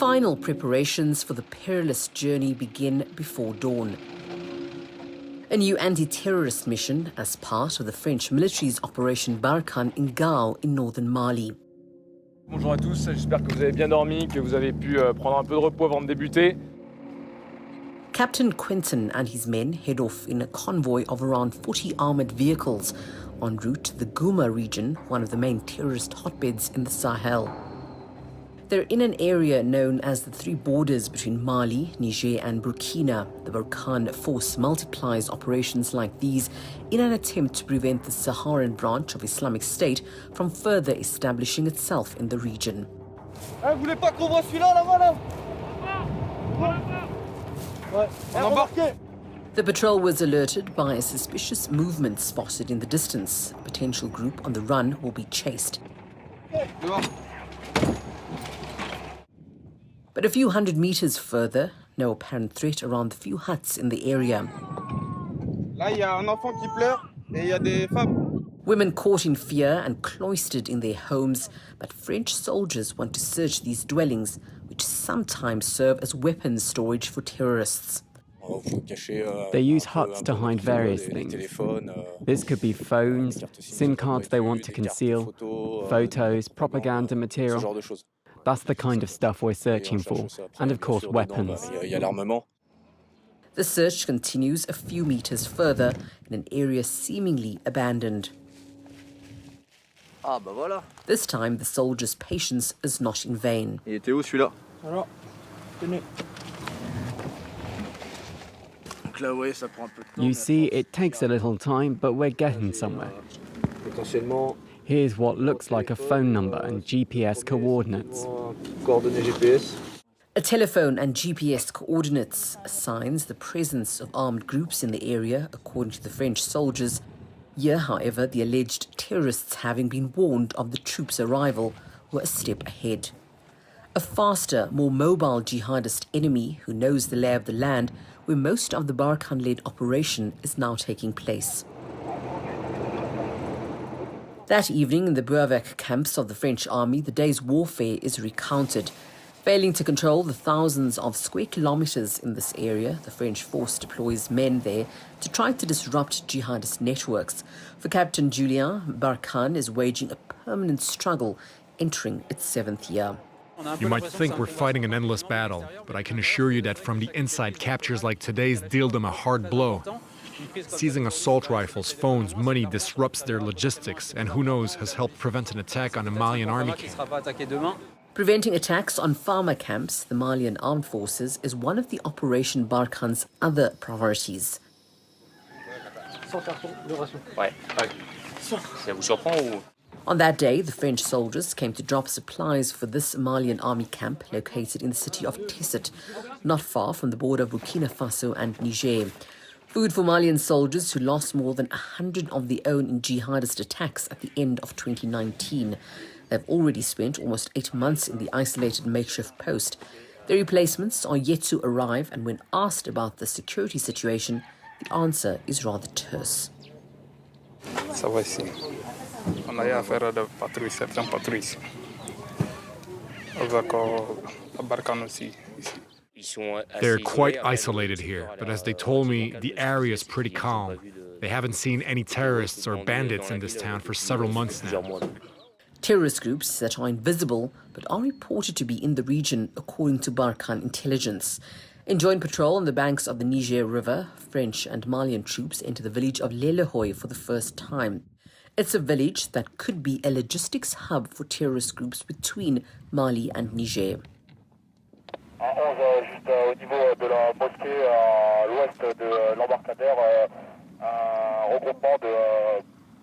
final preparations for the perilous journey begin before dawn. A new anti-terrorist mission as part of the French military's Operation Barkhane in Gao in northern Mali. Bonjour à tous, j'espère que vous avez bien dormi, que vous avez pu prendre un peu de repos avant de débuter. Captain Quentin and his men head off in a convoy of around 40 armoured vehicles en route to the Gouma region, one of the main terrorist hotbeds in the Sahel. They're in an area known as the three borders between Mali, Niger and Burkina. The Barkhane force multiplies operations like these in an attempt to prevent the Saharan branch of Islamic State from further establishing itself in the region. The patrol was alerted by a suspicious movement spotted in the distance. A potential group on the run will be chased. But a few hundred meters further, no apparent threat around the few huts in the area. Women caught in fear and cloistered in their homes, but French soldiers want to search these dwellings, which sometimes serve as weapons storage for terrorists. They use huts to hide various things. This could be phones, SIM cards they want to conceal, photos, propaganda material. That's the kind of stuff we're searching for, and of course weapons. The search continues a few meters further in an area seemingly abandoned. This time the soldiers' patience is not in vain. You see, it takes a little time, but we're getting somewhere. Here's what looks like a phone number and GPS coordinates. A telephone and GPS coordinates signs the presence of armed groups in the area, according to the French soldiers. Here, however, the alleged terrorists, having been warned of the troops' arrival, were a step ahead. A faster, more mobile jihadist enemy who knows the lay of the land, where most of the Barkhane-led operation is now taking place. That evening, in the bivouac camps of the French army, the day's warfare is recounted. Failing to control the thousands of square kilometers in this area, the French force deploys men there to try to disrupt jihadist networks. For Captain Julien, Barkhane is waging a permanent struggle, entering its 7th year. You might think we're fighting an endless battle, but I can assure you that from the inside, captures like today's deal them a hard blow. Seizing assault rifles, phones, money disrupts their logistics, and who knows, has helped prevent an attack on a Malian army camp. Preventing attacks on farmer camps, the Malian armed forces, is one of the Operation Barkhane's other priorities. On that day, the French soldiers came to drop supplies for this Malian army camp located in the city of Tessit, not far from the border of Burkina Faso and Niger. Food for Malian soldiers who lost more than 100 of their own in jihadist attacks at the end of 2019. They've already spent almost 8 months in the isolated makeshift post. Their replacements are yet to arrive, and when asked about the security situation, the answer is rather terse. Ça va ici. On a eu à faire de patrouille, certaines patrouilles. Avec la Barkhane aussi, ici. They're quite isolated here, but as they told me, the area is pretty calm. They haven't seen any terrorists or bandits in this town for several months now. Terrorist groups that are invisible but are reported to be in the region, according to Barkhane intelligence. In joint patrol on the banks of the Niger River, French and Malian troops enter the village of Lelehoy for the first time. It's a village that could be a logistics hub for terrorist groups between Mali and Niger. Juste au niveau de la mosquée à l'ouest de l'embarcadère, un regroupement de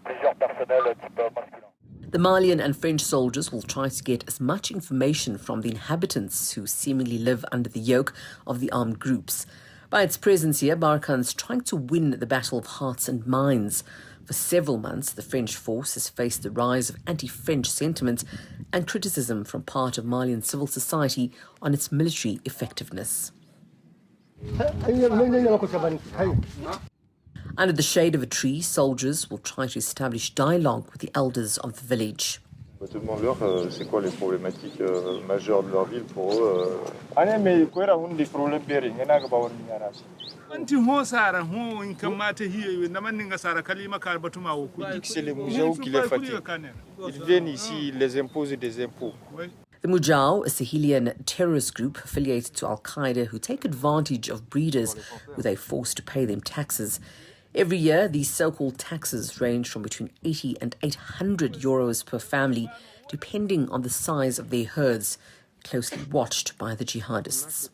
plusieurs personnels type masculin. The Malian and French soldiers will try to get as much information from the inhabitants who seemingly live under the yoke of the armed groups. By its presence here, Barkhane's trying to win the battle of hearts and minds. For several months, the French force has faced the rise of anti-French sentiment and criticism from part of Malian civil society on its military effectiveness. Under the shade of a tree, soldiers will try to establish dialogue with the elders of the village. Demande-leur c'est quoi les problématiques majeures de leur ville pour eux. C'est les Moujahous qui les fatiguent. Ils viennent ici, ils les imposent des impôts. The Mujahou, a Sahelian terrorist group affiliated to Al-Qaeda who take advantage of breeders who they force to pay them taxes. Every year, these so-called taxes range from between 80 and 800 euros per family, depending on the size of their herds, closely watched by the jihadists.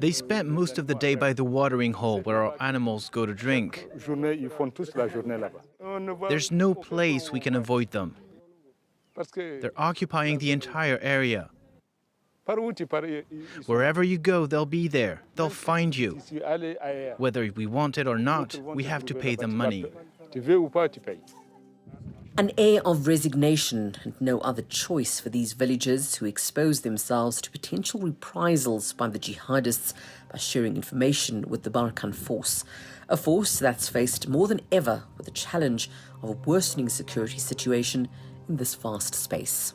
They spent most of the day by the watering hole where our animals go to drink. There's no place we can avoid them. They're occupying the entire area. Wherever you go, they'll be there. They'll find you. Whether we want it or not, we have to pay them money. An air of resignation and no other choice for these villagers who expose themselves to potential reprisals by the jihadists by sharing information with the Barkhane force, a force that's faced more than ever with the challenge of a worsening security situation in this vast space.